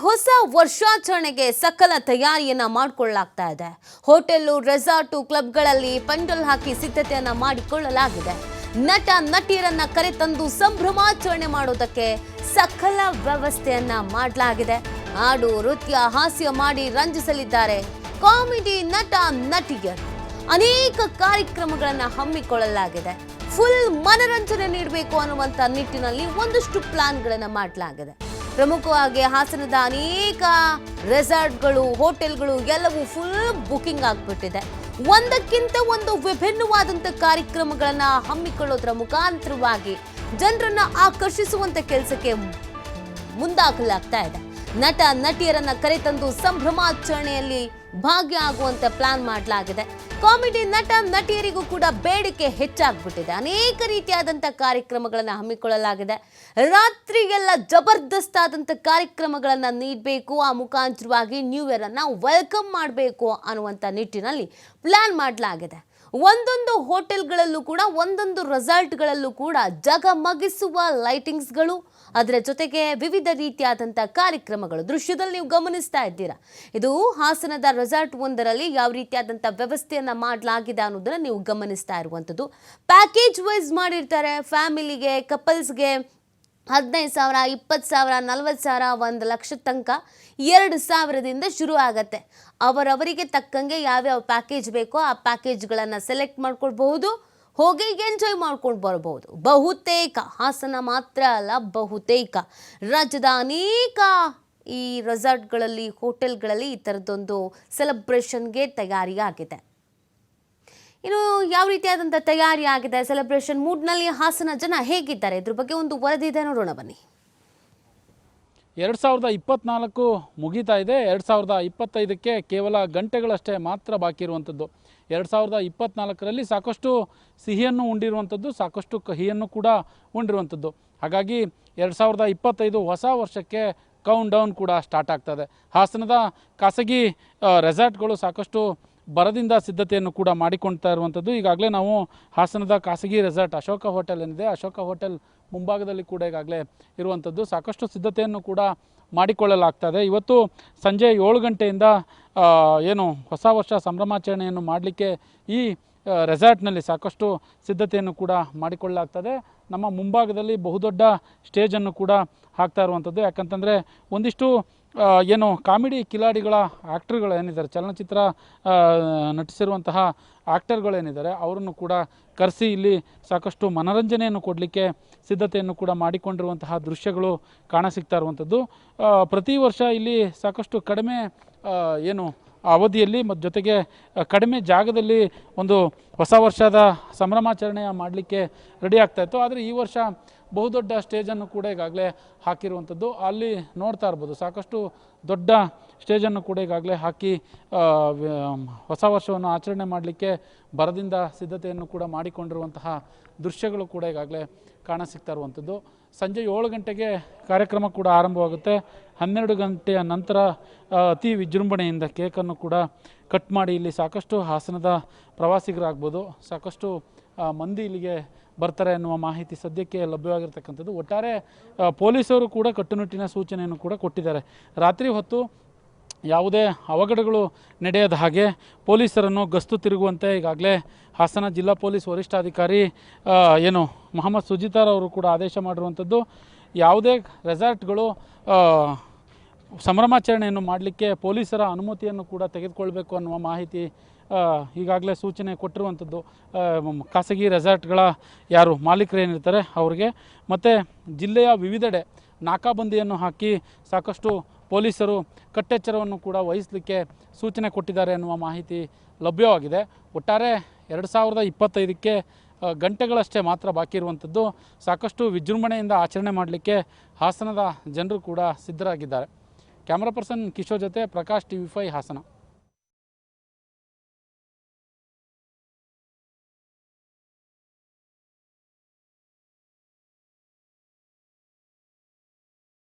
ಹೊಸ ವರ್ಷಾಚರಣೆಗೆ ಸಕಲ ತಯಾರಿಯನ್ನ ಮಾಡಿಕೊಳ್ಳಲಾಗ್ತಾ ಇದೆ. ಹೋಟೆಲ್, ರೆಸಾರ್ಟ್, ಕ್ಲಬ್ಗಳಲ್ಲಿ ಪೆಂಡಲ್ ಹಾಕಿ ಸಿದ್ಧತೆಯನ್ನ ಮಾಡಿಕೊಳ್ಳಲಾಗಿದೆ. ನಟ ನಟಿಯರನ್ನ ಕರೆತಂದು ಸಂಭ್ರಮಾಚರಣೆ ಮಾಡೋದಕ್ಕೆ ಸಕಲ ವ್ಯವಸ್ಥೆಯನ್ನ ಮಾಡಲಾಗಿದೆ. ಹಾಡು, ನೃತ್ಯ, ಹಾಸ್ಯ ಮಾಡಿ ರಂಜಿಸಲಿದ್ದಾರೆ ಕಾಮಿಡಿ ನಟ ನಟಿಯರು. ಅನೇಕ ಕಾರ್ಯಕ್ರಮಗಳನ್ನ ಹಮ್ಮಿಕೊಳ್ಳಲಾಗಿದೆ. ಫುಲ್ ಮನರಂಜನೆ ನೀಡಬೇಕು ಅನ್ನುವಂಥ ನಿಟ್ಟಿನಲ್ಲಿ ಒಂದಷ್ಟು ಪ್ಲಾನ್ಗಳನ್ನ ಮಾಡಲಾಗಿದೆ. ಪ್ರಮುಖವಾಗಿ ಹಾಸನದ ಅನೇಕ ರೆಸಾರ್ಟ್ಗಳು, ಹೋಟೆಲ್ಗಳು ಎಲ್ಲವೂ ಫುಲ್ ಬುಕಿಂಗ್ ಆಗಿಬಿಟ್ಟಿದೆ. ಒಂದಕ್ಕಿಂತ ಒಂದು ವಿಭಿನ್ನವಾದಂಥ ಕಾರ್ಯಕ್ರಮಗಳನ್ನ ಹಮ್ಮಿಕೊಳ್ಳೋದ್ರ ಮುಖಾಂತರವಾಗಿ ಜನರನ್ನ ಆಕರ್ಷಿಸುವಂತ ಕೆಲಸಕ್ಕೆ ಮುಂದಾಗಲಾಗ್ತಾ ಇದೆ. ನಟ ನಟಿಯರನ್ನ ಕರೆತಂದು ಸಂಭ್ರಮಾಚರಣೆಯಲ್ಲಿ ಭಾಗಿಯಾಗುವಂತ ಪ್ಲಾನ್ ಮಾಡಲಾಗಿದೆ. ಕಾಮಿಡಿ ನಟ ನಟಿಯರಿಗೂ ಕೂಡ ಬೇಡಿಕೆ ಹೆಚ್ಚಾಗ್ಬಿಟ್ಟಿದೆ. ಅನೇಕ ರೀತಿಯಾದಂಥ ಕಾರ್ಯಕ್ರಮಗಳನ್ನು ಹಮ್ಮಿಕೊಳ್ಳಲಾಗಿದೆ. ರಾತ್ರಿ ಎಲ್ಲ ಜಬರ್ದಸ್ತ್ ಆದಂಥ ಕಾರ್ಯಕ್ರಮಗಳನ್ನು ನೀಡಬೇಕು, ಆ ಮುಖಾಂತರವಾಗಿ ನ್ಯೂ ಇಯರ್ ಅನ್ನ ವೆಲ್ಕಮ್ ಮಾಡಬೇಕು ಅನ್ನುವಂಥ ನಿಟ್ಟಿನಲ್ಲಿ ಪ್ಲಾನ್ ಮಾಡಲಾಗಿದೆ. ಒಂದೊಂದು ಹೋಟೆಲ್ಗಳಲ್ಲೂ ಕೂಡ, ಒಂದೊಂದು ರೆಸಾರ್ಟ್ಗಳಲ್ಲೂ ಕೂಡ ಜಗಮಗಿಸುವ ಲೈಟಿಂಗ್ಸ್ಗಳು, ಅದರ ಜೊತೆಗೆ ವಿವಿಧ ರೀತಿಯಾದಂಥ ಕಾರ್ಯಕ್ರಮಗಳು ದೃಶ್ಯದಲ್ಲಿ ನೀವು ಗಮನಿಸ್ತಾ ಇದ್ದೀರಾ. ಇದು ಹಾಸನದ ರೆಸಾರ್ಟ್ ಒಂದರಲ್ಲಿ ಯಾವ ರೀತಿಯಾದಂಥ ವ್ಯವಸ್ಥೆಯನ್ನು ಮಾಡಲಾಗಿದೆ ಅನ್ನೋದನ್ನು ನೀವು ಗಮನಿಸ್ತಾ ಇರುವಂಥದ್ದು. ಪ್ಯಾಕೇಜ್ ವೈಸ್ ಮಾಡಿರ್ತಾರೆ. ಫ್ಯಾಮಿಲಿಗೆ, ಕಪಲ್ಸ್ಗೆ 15,000, 20,000, 40,000, 1,00,000 ತನಕ 2,000ದಿಂದ ಶುರು ಆಗತ್ತೆ. ಅವರವರಿಗೆ ತಕ್ಕಂಗೆ ಯಾವ್ಯಾವ ಪ್ಯಾಕೇಜ್ ಬೇಕೋ ಆ ಪ್ಯಾಕೇಜ್ಗಳನ್ನು ಸೆಲೆಕ್ಟ್ ಮಾಡ್ಕೊಳ್ಬಹುದು, ಹೋಗಿ ಎಂಜಾಯ್ ಮಾಡ್ಕೊಂಡು ಬರ್ಬೋದು. ಬಹುತೇಕ ಹಾಸನ ಮಾತ್ರ ಅಲ್ಲ, ಬಹುತೇಕ ರಾಜ್ಯದ ಅನೇಕ ಈ ರೆಸಾರ್ಟ್ಗಳಲ್ಲಿ, ಹೋಟೆಲ್ಗಳಲ್ಲಿ ಈ ಥರದ್ದೊಂದು ಸೆಲೆಬ್ರೇಷನ್ಗೆ ತಯಾರಿ ಆಗಿದೆ. ಇನ್ನು ಯಾವ ರೀತಿಯಾದಂಥ ತಯಾರಿ ಆಗಿದೆ, ಸೆಲೆಬ್ರೇಷನ್ ಮೂಡ್ನಲ್ಲಿ ಹಾಸನ ಜನ ಹೇಗಿದ್ದಾರೆ, ಇದ್ರ ಬಗ್ಗೆ ಒಂದು ವರದಿ ಇದೆ, ನೋಡೋಣ ಬನ್ನಿ. 2024 ಮುಗೀತಾ ಇದೆ. 2025ಕ್ಕೆ ಕೇವಲ ಗಂಟೆಗಳಷ್ಟೇ ಮಾತ್ರ ಬಾಕಿ ಇರುವಂಥದ್ದು. 2024ರಲ್ಲಿ ಸಾಕಷ್ಟು ಸಿಹಿಯನ್ನು ಉಂಡಿರುವಂಥದ್ದು, ಸಾಕಷ್ಟು ಕಹಿಯನ್ನು ಕೂಡ ಉಂಡಿರುವಂಥದ್ದು. ಹಾಗಾಗಿ 2025 ಹೊಸ ವರ್ಷಕ್ಕೆ ಕೌಂಟ್ ಡೌನ್ ಕೂಡ ಸ್ಟಾರ್ಟ್ ಆಗ್ತದೆ. ಹಾಸನದ ಖಾಸಗಿ ರೆಸಾರ್ಟ್ಗಳು ಸಾಕಷ್ಟು ಬರದಿಂದ ಸಿದ್ಧತೆಯನ್ನು ಕೂಡ ಮಾಡಿಕೊಳ್ತಾ ಇರುವಂಥದ್ದು. ಈಗಾಗಲೇ ನಾವು ಹಾಸನದ ಖಾಸಗಿ ರೆಸಾರ್ಟ್ ಅಶೋಕ ಹೋಟೆಲ್ ಏನಿದೆ, ಅಶೋಕ ಹೋಟೆಲ್ ಮುಂಭಾಗದಲ್ಲಿ ಕೂಡ ಈಗಾಗಲೇ ಇರುವಂಥದ್ದು. ಸಾಕಷ್ಟು ಸಿದ್ಧತೆಯನ್ನು ಕೂಡ ಮಾಡಿಕೊಳ್ಳಲಾಗ್ತದೆ. ಇವತ್ತು ಸಂಜೆ 7 ಗಂಟೆಯಿಂದ ಏನು ಹೊಸ ವರ್ಷ ಸಂಭ್ರಮಾಚರಣೆಯನ್ನು ಮಾಡಲಿಕ್ಕೆ ಈ ರೆಸಾರ್ಟ್ನಲ್ಲಿ ಸಾಕಷ್ಟು ಸಿದ್ಧತೆಯನ್ನು ಕೂಡ ಮಾಡಿಕೊಳ್ಳಲಾಗ್ತದೆ. ನಮ್ಮ ಮುಂಭಾಗದಲ್ಲಿ ಬಹುದೊಡ್ಡ ಸ್ಟೇಜನ್ನು ಕೂಡ ಹಾಕ್ತಾ ಇರುವಂಥದ್ದು. ಯಾಕಂತಂದರೆ ಒಂದಿಷ್ಟು ಏನು ಕಾಮಿಡಿ ಕಿಲಾಡಿಗಳ ಆ್ಯಕ್ಟರ್ಗಳೇನಿದ್ದಾರೆ, ಚಲನಚಿತ್ರ ನಟಿಸಿರುವಂತಹ ಆ್ಯಕ್ಟರ್ಗಳೇನಿದ್ದಾರೆ, ಅವರನ್ನು ಕೂಡ ಕರೆಸಿ ಇಲ್ಲಿ ಸಾಕಷ್ಟು ಮನರಂಜನೆಯನ್ನು ಕೊಡಲಿಕ್ಕೆ ಸಿದ್ಧತೆಯನ್ನು ಕೂಡ ಮಾಡಿಕೊಂಡಿರುವಂತಹ ದೃಶ್ಯಗಳು ಕಾಣಸಿಗ್ತಾ ಇರುವಂಥದ್ದು. ಪ್ರತಿ ವರ್ಷ ಇಲ್ಲಿ ಸಾಕಷ್ಟು ಕಡಿಮೆ ಏನು ಅವಧಿಯಲ್ಲಿ ಮತ್ತು ಜೊತೆಗೆ ಕಡಿಮೆ ಜಾಗದಲ್ಲಿ ಒಂದು ಹೊಸ ವರ್ಷದ ಸಂಭ್ರಮಾಚರಣೆ ಮಾಡಲಿಕ್ಕೆ ರೆಡಿ ಆಗ್ತಾಯಿತ್ತು. ಆದರೆ ಈ ವರ್ಷ ಬಹುದೊಡ್ಡ ಸ್ಟೇಜನ್ನು ಕೂಡ ಈಗಾಗಲೇ ಹಾಕಿರುವಂಥದ್ದು. ಅಲ್ಲಿ ನೋಡ್ತಾ ಇರ್ಬೋದು, ಸಾಕಷ್ಟು ದೊಡ್ಡ ಸ್ಟೇಜನ್ನು ಕೂಡ ಈಗಾಗಲೇ ಹಾಕಿ ಹೊಸ ವರ್ಷವನ್ನು ಆಚರಣೆ ಮಾಡಲಿಕ್ಕೆ ಬರದಿಂದ ಸಿದ್ಧತೆಯನ್ನು ಕೂಡ ಮಾಡಿಕೊಂಡಿರುವಂತಹ ದೃಶ್ಯಗಳು ಕೂಡ ಈಗಾಗಲೇ ಕಾಣಸಿಗ್ತಾ ಇರುವಂಥದ್ದು. ಸಂಜೆ 7 ಗಂಟೆಗೆ ಕಾರ್ಯಕ್ರಮ ಕೂಡ ಆರಂಭವಾಗುತ್ತೆ. 12 ಗಂಟೆಯ ನಂತರ ಅತಿ ವಿಜೃಂಭಣೆಯಿಂದ ಕೇಕನ್ನು ಕೂಡ ಕಟ್ ಮಾಡಿ ಇಲ್ಲಿ ಸಾಕಷ್ಟು ಹಾಸನದ ಪ್ರವಾಸಿಗರಾಗ್ಬೋದು, ಸಾಕಷ್ಟು ಮಂದಿ ಇಲ್ಲಿಗೆ ಬರ್ತಾರೆ ಅನ್ನುವ ಮಾಹಿತಿ ಸದ್ಯಕ್ಕೆ ಲಭ್ಯವಾಗಿರ್ತಕ್ಕಂಥದ್ದು. ಒಟ್ಟಾರೆ ಪೊಲೀಸರು ಕೂಡ ಕಟ್ಟುನಿಟ್ಟಿನ ಸೂಚನೆಯನ್ನು ಕೂಡ ಕೊಟ್ಟಿದ್ದಾರೆ. ರಾತ್ರಿ ಹೊತ್ತು ಯಾವುದೇ ಅವಘಡಗಳು ನಡೆಯದ ಹಾಗೆ ಪೊಲೀಸರನ್ನು ಗಸ್ತು ತಿರುಗುವಂತೆ ಈಗಾಗಲೇ ಹಾಸನ ಜಿಲ್ಲಾ ಪೊಲೀಸ್ ವರಿಷ್ಠಾಧಿಕಾರಿ ಏನು ಮೊಹಮ್ಮದ್ ಸುಜಿತಾರ್ ಅವರು ಕೂಡ ಆದೇಶ ಮಾಡಿರುವಂಥದ್ದು. ಯಾವುದೇ ರೆಸಾರ್ಟ್ಗಳು ಸಂಭ್ರಮಾಚರಣೆಯನ್ನು ಮಾಡಲಿಕ್ಕೆ ಪೊಲೀಸರ ಅನುಮತಿಯನ್ನು ಕೂಡ ತೆಗೆದುಕೊಳ್ಬೇಕು ಅನ್ನುವ ಮಾಹಿತಿ ಈಗಾಗಲೇ ಸೂಚನೆ ಕೊಟ್ಟಿರುವಂಥದ್ದು. ಖಾಸಗಿ ರೆಸಾರ್ಟ್ಗಳ ಯಾರು ಮಾಲೀಕರೇನಿರ್ತಾರೆ ಅವ್ರಿಗೆ, ಮತ್ತು ಜಿಲ್ಲೆಯ ವಿವಿಧೆಡೆ ನಾಕಾಬಂದಿಯನ್ನು ಹಾಕಿ ಸಾಕಷ್ಟು ಪೊಲೀಸರು ಕಟ್ಟೆಚ್ಚರವನ್ನು ಕೂಡ ವಹಿಸಲಿಕ್ಕೆ ಸೂಚನೆ ಕೊಟ್ಟಿದ್ದಾರೆ ಅನ್ನುವ ಮಾಹಿತಿ ಲಭ್ಯವಾಗಿದೆ. ಒಟ್ಟಾರೆ 2025ಕ್ಕೆ ಗಂಟೆಗಳಷ್ಟೇ ಮಾತ್ರ ಬಾಕಿ ಇರುವಂಥದ್ದು. ಸಾಕಷ್ಟು ವಿಜೃಂಭಣೆಯಿಂದ ಆಚರಣೆ ಮಾಡಲಿಕ್ಕೆ ಹಾಸನದ ಜನರು ಕೂಡ ಸಿದ್ಧರಾಗಿದ್ದಾರೆ. ಕ್ಯಾಮ್ರಾ ಪರ್ಸನ್ ಕಿಶೋರ್ ಜೊತೆ ಪ್ರಕಾಶ್, TV5 ಹಾಸನ.